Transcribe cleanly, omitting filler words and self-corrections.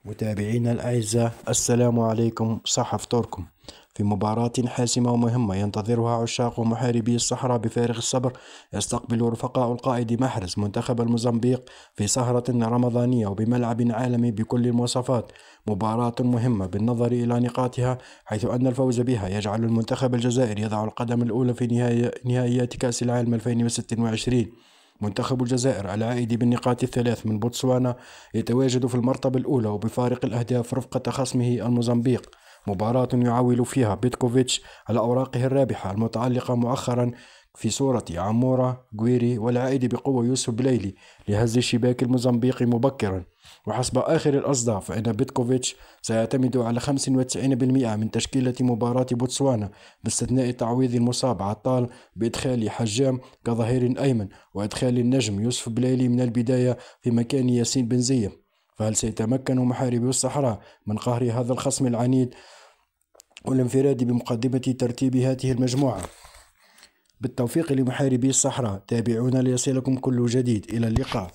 متابعينا الأعزاء، السلام عليكم. صح فطوركم. في مباراة حاسمة ومهمة ينتظرها عشاق ومحاربي الصحراء بفارغ الصبر، يستقبل رفقاء القائد محرز منتخب الموزمبيق في سهرة رمضانية وبملعب عالمي بكل المواصفات. مباراة مهمة بالنظر إلى نقاطها، حيث أن الفوز بها يجعل المنتخب الجزائري يضع القدم الأولى في نهائيات كأس العالم 2026. منتخب الجزائر العائد بالنقاط الثلاث من بوتسوانا يتواجد في المرتبة الأولى وبفارق الأهداف رفقة خصمه الموزمبيق. مباراة يعول فيها بيتكوفيتش على أوراقه الرابحة المتعلقة مؤخرا في صورة عمورة جويري والعائد بقوة يوسف بليلي لهز الشباك الموزمبيقي مبكرا. وحسب آخر الأصداء فإن بيتكوفيتش سيعتمد على 95% من تشكيلة مباراة بوتسوانا، باستثناء تعويض المصاب عطال بإدخال حجام كظهير أيمن وإدخال النجم يوسف بليلي من البداية في مكان ياسين بنزية. فهل سيتمكن محاربي الصحراء من قهر هذا الخصم العنيد والانفراد بمقدمة ترتيب هذه المجموعة؟ بالتوفيق لمحاربي الصحراء. تابعونا ليصلكم كل جديد. إلى اللقاء.